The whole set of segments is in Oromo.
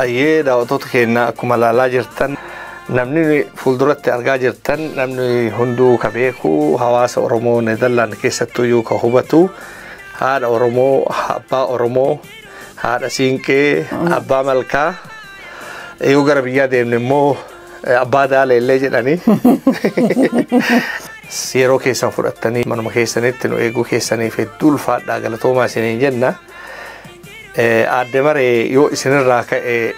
Ayyee daawwattoota keenya akkuma ilaalaa jirtan namni fuulduratti argaa jirtan namni hunduu ka beeku hawaasa Oromoo Neezerlaand keessattuu ka hubatu haadha Oromoo abbaa Oromoo haadha Siinqee abbaa Malkaa yoo gara biyyaa deemne immoo abbaa Daaleellee jedhanii yeroo keessan fudhattanii manuma keessanitti nu eeguu keessaniif hedduu ulfaadhaa galatoomaa isiniin jenna. Aadde Maree yoo isinirraa ka'e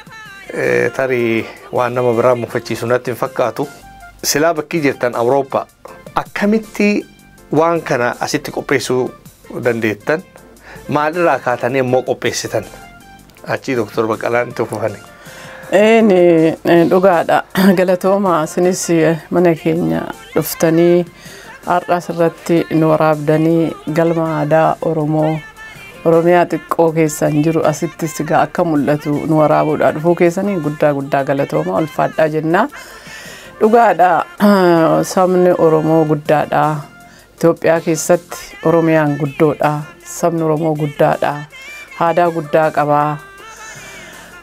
tarii waan nama biraa mufachiisu natti hin fakkaatu. Silaa bakkii jirtan Awurooppaa akkamitti waan kana asitti qopheessuu dandeettan? Maalirraa kaatanii immoo qopheessitan? Achii Dr. Baqqalaan itti fufani. Dhugaadha. Galatooma isinis mana keenya dhuftanii har'as irratti nu waraabdanii galma aadaa Oromoo Oromiyaa xiqqoo keessan jiru asitti sigaa akka mul'atu nu waraabuudha dhufuu keessanii guddaa galatooma ulfaadhaa jenna. Dhugaadha. Sabni Oromoo guddaadha. Itoophiyaa keessatti Oromiyaan guddoodha. Sabni Oromoo guddaadha. Aadaa guddaa qaba.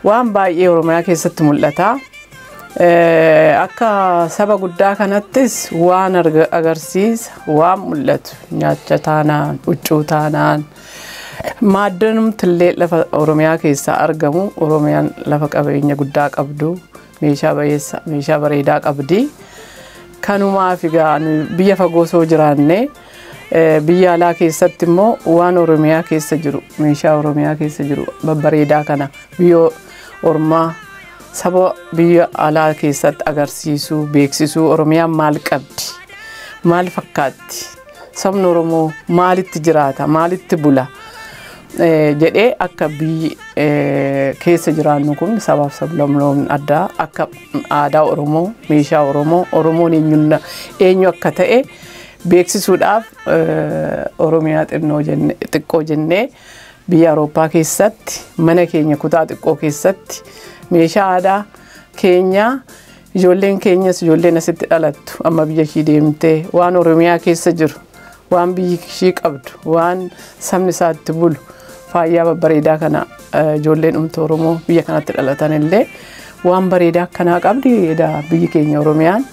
Waan baay'ee Oromiyaa keessatti mul'ata. Akka saba guddaa kanattis waan agarsiisa waan mul'atu nyaacha taanaan huccuu taanaan maaddanumti illee lafa Oromiyaa keessaa argamu. Oromiyaan lafa qabeenya guddaa qabdu meeshaa bareedaa qabdi. Kanumaaf egaa biyya fagoo soo jiraanne biyya alaa keessatti immoo waan Oromiyaa keessa jiru meeshaa Oromiyaa keessa jiru babbareedaa kana biyya ormaa saba biyya alaa keessatti agarsiisuu beeksisuu Oromiyaan maal qabdi maal fakkaatti sabni Oromoo maalitti jiraata maalitti bula jedhee akka biyyi keessa jiraannu kun sabaaf sablamnoon addaa akka aadaa Oromoo meeshaa Oromoon eenyu akka ta'e beeksisuudhaaf Oromiyaa xiqqoo jennee biyya Awurooppaa keessatti mana keenya kutaa xiqqoo keessatti meeshaa aadaa keenya ijoolleen keenyas ijoolleen asitti dhalattu amma biyya ishii deemtee waan Oromiyaa keessa jiru waan biyyi ishii qabdu waan sabni isaatti bulu faayyaa babbareedaa kana ijoolleen Oromoo biyya kanatti dhalatan illee waan bareedaa akkanaa qabdi biyyi keenya Oromiyaan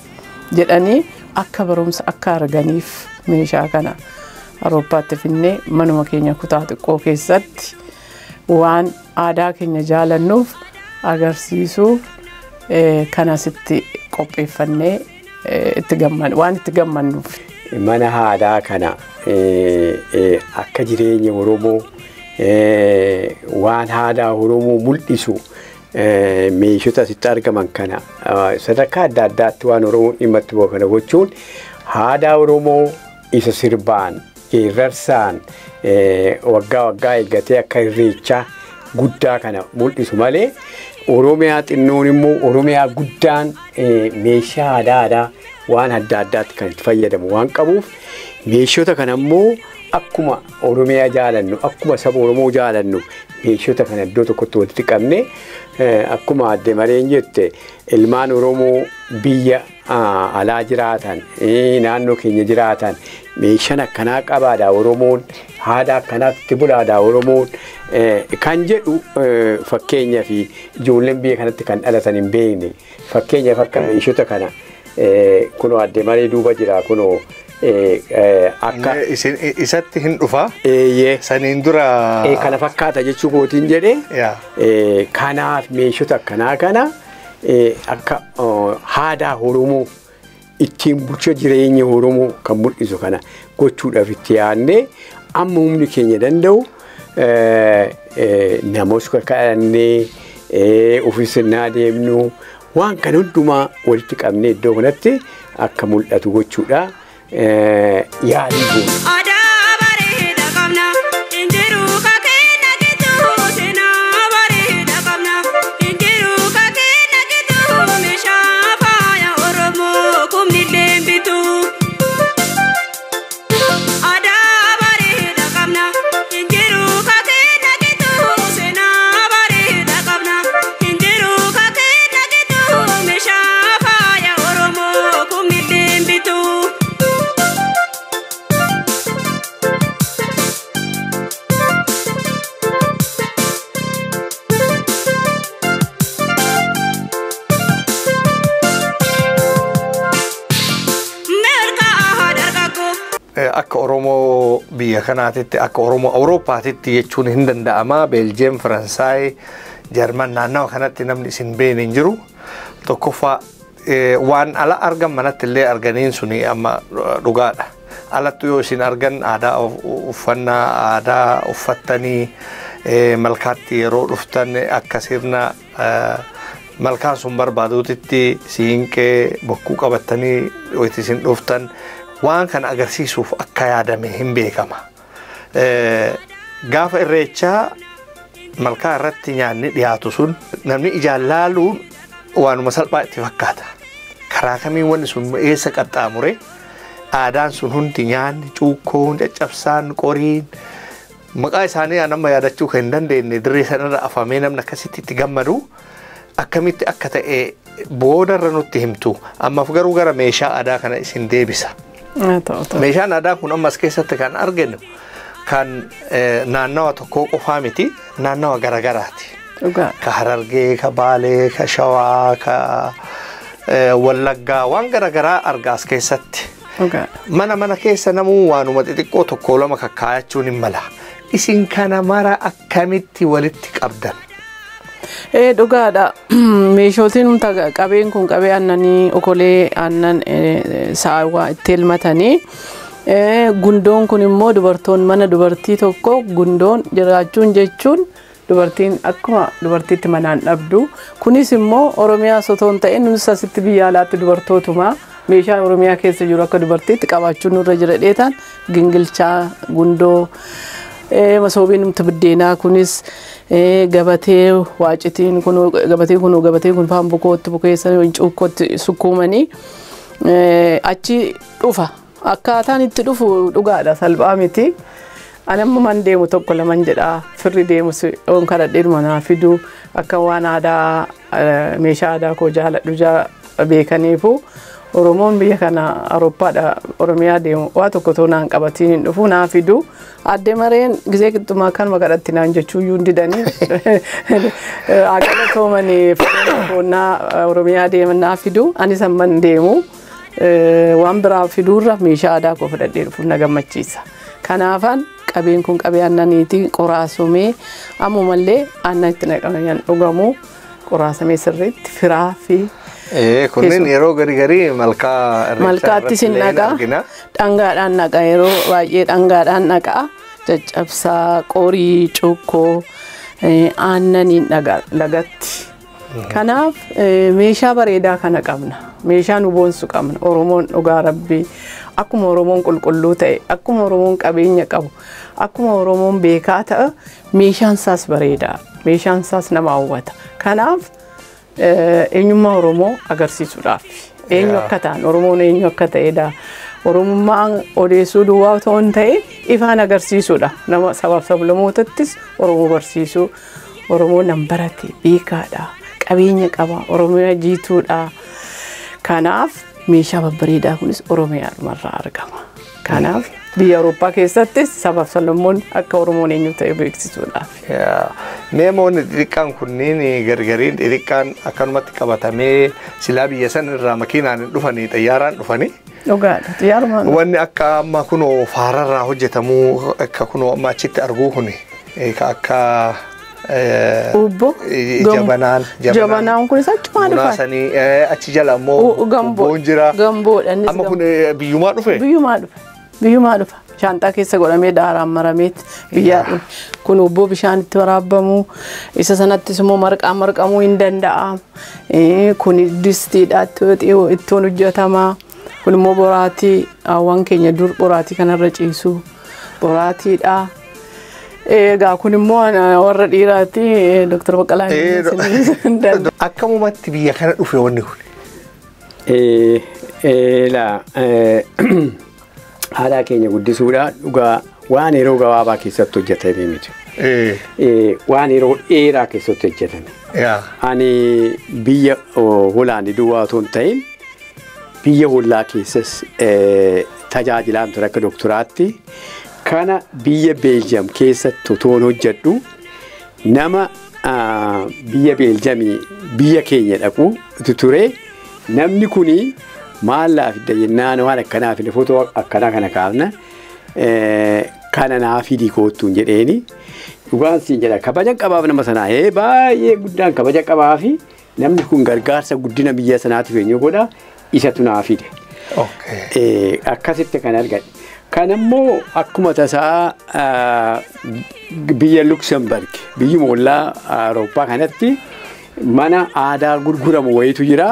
jedhanii akka barumsa akka arganiif meeshaa kana Awurooppaatti finnee manuma keenya kutaa xiqqoo keessatti waan aadaa keenya jaalannuuf agarsiisuuf kanasitti qopheeffannee waan itti gammannuuf. Mana aadaa kana akka jireenya Oromoo waan aadaa Oromoo mul'isu meeshota asitti argaman kana sadarkaa adda addaatti waan Oromoo dhimma itti bahu kana gochuun aadaa Oromoo isa sirbaan geerarsaan waggaa eeggatee akka irreechaa guddaa kana mul'isu malee Oromiyaa xinnoon immoo Oromiyaa guddaan meeshaa aadaa waan adda addaatti kan itti fayyadamu waan qabuuf meeshota kana immoo akkuma Oromiyaa jaalannu akkuma saba Oromoo jaalannu meeshota kana iddoo tokkotti walitti qabne akkuma Aadde Mareen jette ilmaan Oromoo biyya alaa jiraatan naannoo keenya jiraatan meeshaan akkanaa qabaadha Oromoon aadaa akkanaatti bulaadha Oromoon kan jedhu fakkeenyaa fi ijoolleen biyya kanatti kan dhalatan hin beekne fakkeenyaaf akka meeshota kana kunoo Aadde Maree duuba jira kunoo akka isatti hin dhufa saniin dura kana fakkaata jechuu kootiin jedhee kanaaf meeshota akkanaa kana akka aadaa Oromoo ittiin bulcha jireenya Oromoo kan mul'isu kana gochuudhaaf itti yaadne amma humni keenya danda'u namoota kaka'annee ofiisinnaa deemnu waan kana hundumaa walitti qabnee iddoo kanatti akka mul'atu gochuudha yaalii goona. akka Oromoo biyya kanaatitti akka Oromoo Awurooppaatitti jechuun hin danda'ama. Beeljeem, Faransaay, Jarman naannawa kanatti namni isin beekne hin jiru. Tokkoffaa waan ala argan manatti illee arganiin suni amma dhugaadha. Alattu yoo isin argan aadaa uffannaa aadaa uffattanii malkaatti yeroo dhuftan akka sirna malkaan sun barbaaduutitti siinqee bokkuu qabattanii wayitii isin dhuftan waan kana agarsiisuuf akka yaadame hin beekama. Gaafa irreechaa malkaa irratti nyaanni dhiyaatu sun namni ijaan laaluun waanuma salphaa itti fakkaata. Karaa kamiin wanni sun eessa qaxxaamure aadaan sun hundi nyaanni cuukkoon caccabsaan qoriin maqaa isaanii nama yaadachuu kan hin dandeenye dirree sanarra afamee namni akkasitti itti gammadu akkamitti akka ta'e boodarra nutti himtu. Ammaaf garuu gara meeshaa aadaa kana isin deebisa. Meeshaan aadaa kun ammas keessatti kan arginu kan naannawa tokkoo qofaa miti naannawa garagaraati. Ka Harargee, ka Baalee, ka Shawaa, ka Wallaggaa waan garagaraa argaas keessatti. Mana keessa namuu waanuma xixiqqoo tokko lama kakkaayachuun hin mala. Isin kana mara akkamitti walitti qabdan? Dhugaadha. Meeshootiin qabeen kun qabee aannanii okolee aannan saawwa itti elmatanii gundoon kun immoo dubartoon mana dubartii tokko gundoon jiraachuun jechuun dubartiin akkuma dubartiitti manaan dhabdu. Kunis immoo Oromiyaa sotoon ta'e nuti asitti biyya alaatti dubartootuma meeshaa Oromiyaa keessa jiru akka dubartiitti qabaachuun nurra jira dheetaan gingilchaa gundoo masoobiin numti biddeenaa kunis gabatee waacitiin kun gabatee kun faan bukootti bukeessa cuukkootti sukkuumanii achi dhufa akkaataan itti dhufu dhugaadha salphaa miti. Anamma man deemu tokko laman jedha firri deemu on kadhadheedhuma naa fidu akka waan aadaa meeshaa aadaa koo jaaladhu beekaniifu Oromoon biyya kana Awurooppaadha Oromiyaa deemu waa tokko toonaan qabatiin hin dhufu naa fidu adde mareen gisee qixxumaa kan makadhatti naan jechuu iyyuu didanii aqala toomanii foonnaa Oromiyaa deeman naa fidu anis amman deemu waan biraa fiduurra meeshaa aadaa koo fudhadhee dhufuuf na gammachiisa. Kanaafan qabeen kun qabee aannaniitii qoraasomee ammumallee aannan itti naqaman dhugamu qoraasamee sirriitti firaa fi kunneen yeroo garii malkaatti sin naqa dhangaadhaan naqa yeroo baay'ee dhangaadhaan naqa caccabsaa qorii cuukkoo aannaniin naqa lagatti. Kanaaf meeshaa bareedaa kana qabna. Meeshaa nu boonsu qabna. Oromoon dhugaa rabbii akkuma Oromoon qulqulluu ta'e akkuma Oromoon qabeenya qabu akkuma Oromoon beekaa ta'e meeshaan isaas bareedaa meeshaan isaas nama hawwata. Kanaaf eenyummaa Oromoo agarsiisuudhaaf eenyu akka ta'an Oromoon eenyu akka ta'edha. Oromummaan odeessuu duwwaa ta'uu hin ta'e ifaan agarsiisuudha. Nama sabaaf sablammootattis Oromoo barsiisuu Oromoo nan barate beekaadha. Qabeenya qaba Oromiyaa jiituudha. Kanaaf meeshaa babbareedaa kunis Oromiyaa dhumarraa argama. Kanaaf biyya Awurooppaa keessattis sabaaf sablammoon akka Oromoon eenyu ta'e beeksisuudhaaf. Meemoonni xixiqqaan kunniin gargariin xixiqqaan akkanumatti qabatamee silaa biyya san irraa makiinaan dhufanii xayyaaraan dhufanii. Dhugaadha xiyyaaruma. Wanni akka amma kunoo faararraa hojjetamuu akka kunoo amma achitti arguu kuni akka Ubbo jabanaan kun isa achuma dhufa. Naasanii achi jala immoo gomboon jira. Gamboodha. Amma kun biyyumaa dhufe? Biyyumaa dhufa. Shaantaa keessa godhamee daaraan marameetti biyyaa dhufe. Kun ubbo bishaan itti waraabbamu isa sanattis immoo marqamuu hin danda'a. Kun distiidha ittoon hojjetama. Kun immoo boraatii hawwan keenya dur boraatii kanarra ciisu boraatiidha. Egaa kun immoo warra dhiiraati Dr. Baqqalaa akkamumatti biyya kana dhufe wanni kun? Aadaa keenya guddisuudha dhugaa waan yeroo gabaabaa keessatti hojjetame miti. Waan yeroo dheeraa keessatti hojjetame. Ani biyya Hoolaandii duwwaa otoo hin ta'in biyya Hoolaa keessas tajaajilaan ture akka doktaraatti. Kana biyya Beeljiyeem keessatti otoon hojjedhu nama biyya Beeljiyeemii biyya keenya dhaqu ture namni kuni maal laafidda jennaan waan akkanaaf footoo akkanaa kana kaafna kana naa fidi koottuun jedheeni dhugaan siin jedha kabaja qabaaf nama sanaa baay'ee guddaan kabaja qabaafi namni kun gargaarsa guddina biyya sanaatiif eenyu godha isatu naa fide. Akkasitti kan argadhe. Kan ammoo akkuma tasaa biyya Luxembourg biyyi moollaa Awurooppaa kanatti mana aadaa gurguramu wayitu jira.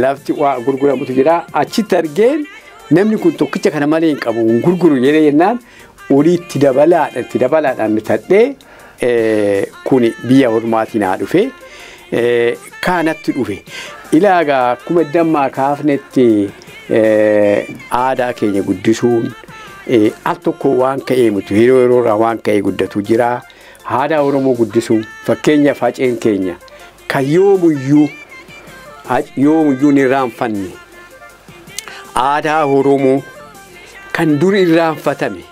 Lafti waa gurguramutu jira. Achitti argeen namni kun tokkicha kana malee hin qabu gurguru jedhee jennaan olii itti dabalaadhaan bitadhee kun biyya ormaatiin haa dhufe kanatti dhufe. Ilaagaa akkuma dammaa kaafnetti aadaa keenya guddisuun al tokko waan ka'ee mutu yeroo yeroorraa waan ka'ee guddatu jira. Aadaa Oromoo guddisuun fakkeenyaaf haceen keenya kan yoomuyyuu ni irraanfanne aadaa Oromoo kan dur irraanfatame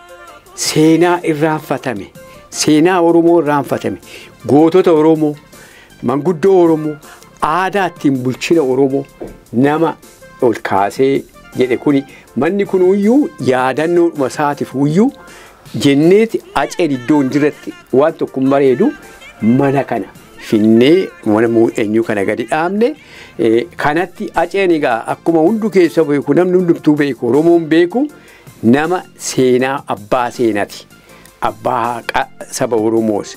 seenaa irraanfatame seenaa Oromoo irraanfatame gootota Oromoo manguddoo Oromoo aadaa ittiin bulchina Oromoo nama ol kaasee jedhe kuni manni kun uyyuu yaadannoo isaatiif uyyuu jenneeti aceen iddoo jiratti waan tokko bareedu mana kana finnee mana eenyu kana gadi dhaabne kanatti aceen egaa akkuma hundu keessa beeku namni hundumtuu beeku Oromoon beeku nama seenaa abbaa seenaati abbaa saba Oromoos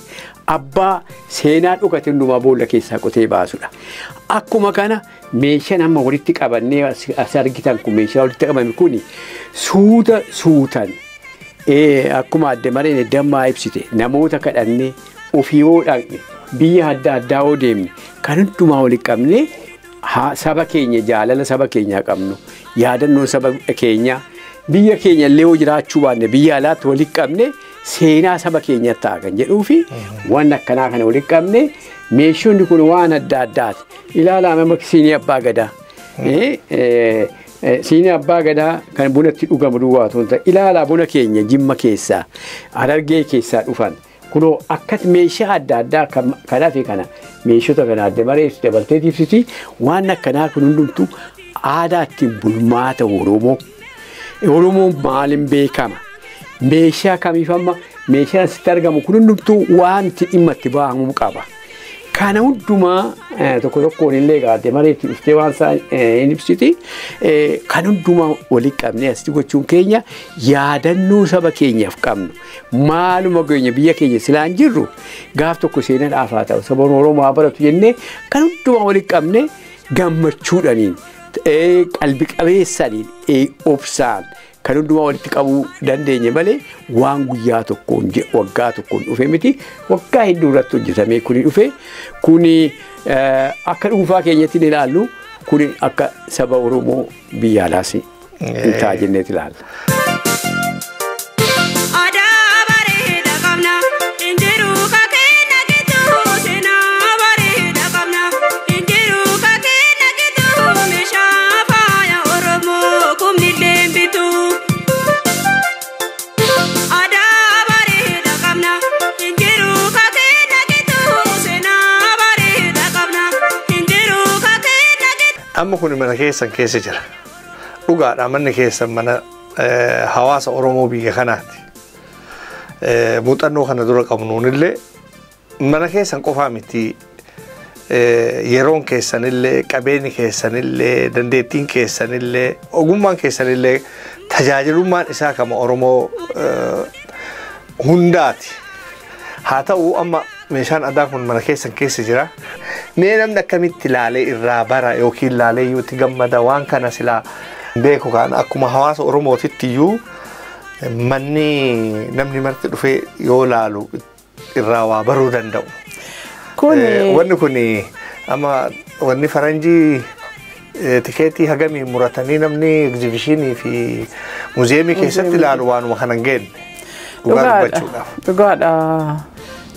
abbaa seenaa dhugate hundumaa boolla keessaa qotee baasudha. Akkuma kana meeshaan amma walitti qabannee as argitan kun meeshaa walitti qabame kuni suutan akkuma adde mareen dammaa ibsite namoota kadhannee ofii yoo dhaqne biyya adda addaa yoo deemne kan hundumaa walitti qabne saba keenya jaalala saba keenyaa qabnu yaadannoo saba keenyaa biyya keenya illee yoo jiraachuu baanne biyya alaatti walitti qabne seenaa saba keenya ta'a kan jedhuu fi waan akkanaa kana walitti qabne meeshoonni kun waan adda addaati. Ilaalaa siinii abbaa gadaa. Siinii abbaa gadaa kan bunatti dhugamu duwwaa ta'u ilaalaa buna keenya Jimma keessaa Harargee keessaa dhufan kunoo akkas meeshaa adda addaa kanaa fi kana meeshota kana adda bareessu dabaltee ibsiti waan akkanaa kun hundumtuu aadaa ittiin bulmaata Oromoo. Oromoon maaliin beekama? Meeshaa kamiifamma meeshaan asitti argamu kun hundumtuu waan itti dhimma itti ba'amu qaba. Kana hundumaa tokko tokkoon illee gaadde mareetti dhuftee waan isaa hin ibsiti. Kan hundumaa walitti qabnee asitti gochuun keenya yaadannoo saba keenyaaf qabnu. Maaluma keenya biyya keenya silaan jirru gaaf tokko seenaa dhaafaa ta'u saba Oromoo haa baratu jennee kan hundumaa walitti qabnee gammachuudhaniin qalbi qabeessaniin obsaan kan hundumaa walitti qabuu dandeenye malee waan guyyaa tokkoon waggaa tokkoon dhufe miti waggaa hedduu irratti hojjetamee kuni dhufe kuni akka dhuunfaa keenyatti ilaallu kuni akka saba Oromoo biyya alaas hin ta'a jenneeti ilaalla. Amma kun mana keessan keessa jira. Dhugaadhaa manni keessan mana hawaasa Oromoo biyya kanaati. Muuxannoo kana dura qabnuunillee mana keessan qofaa miti yeroon keessanillee qabeenyi keessanillee dandeettiin keessanillee ogummaan keessanillee tajaajilummaan isaa kama Oromoo hundaati. Haa ta'u amma meeshaan addaa kun mana keessan keessa jira. Mee namni akkamitti ilaalee irraa bara yookiin ilaalee iyyuutti gammada waan kana silaa beeku kan akkuma hawaasa Oromootitti iyyuu manni namni marti dhufee yoo laalu irraa waa baruu danda'u. Wanni kun amma wanni faranjii tikeetii hagamii muratanii namni egzibishinii fi muuziyeemii keessatti ilaalu waanuma kanan geenne dhugaa dubbachuudhaaf. Dhugaadha.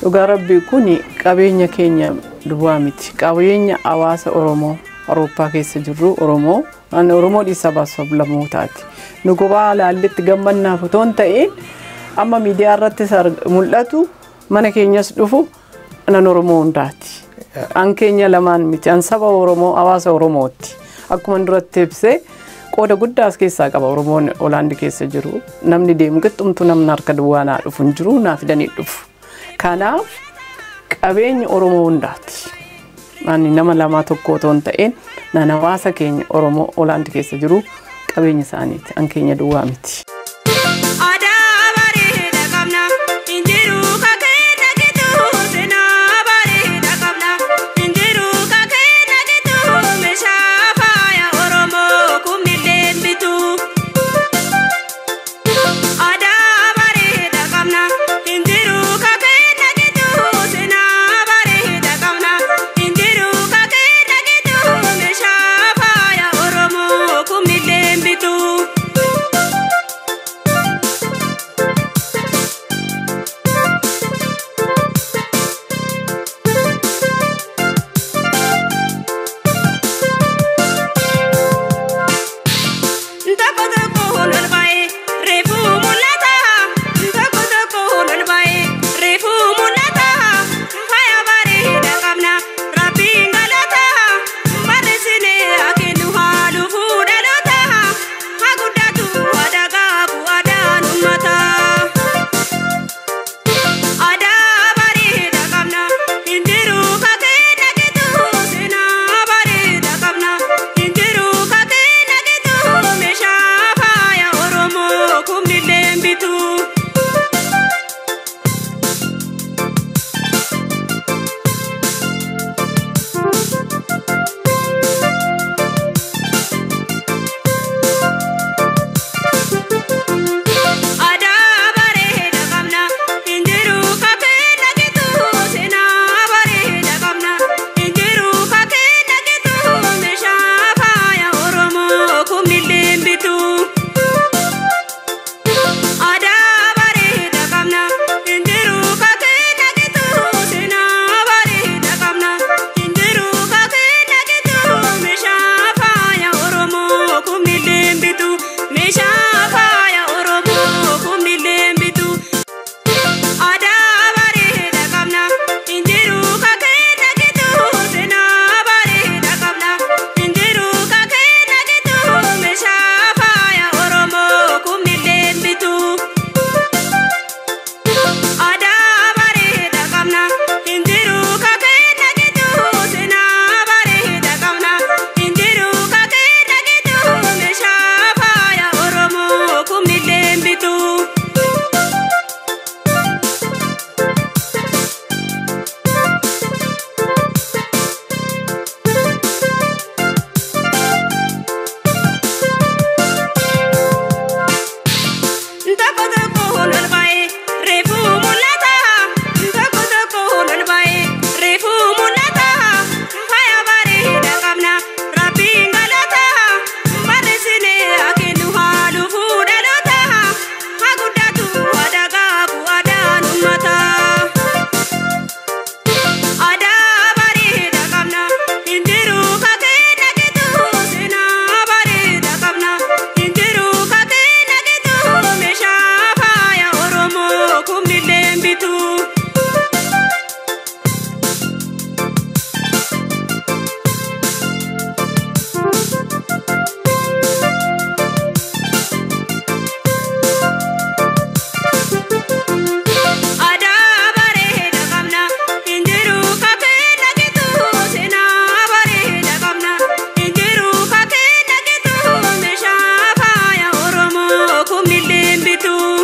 Dhugaa rabbii kuni qabeenya keenya duwwaa miti. Qabeenya hawaasa Oromoo Awurooppaa keessa jirru Oromoo dhiisa baasuuf lamootaati. Nu gobaa laalletti gammannaaf otoo hin ta'in amma miidiyaa irratti mul'atu mana keenyas dhufu nan Oromoo hundaati. An keenya lamaan miti. An saba Oromoo hawaasa Oromooti. Akkuma duratti ibsee qooda guddaas keessaa qaba Oromoon Hoolaandii keessa jiru. Namni deemu qixxumtu namni harka duwwaanaa dhufu hin jiru naaf fidanii dhufu. Kanaaf qabeenyi Oromoo hundaati. Ani nama lama tokko otoo hin ta'in hawaasa keenya Oromoo Hoolaandii keessa jiru qabeenyi isaaniiti. An keenya duwwaa miti. Kumilin bitu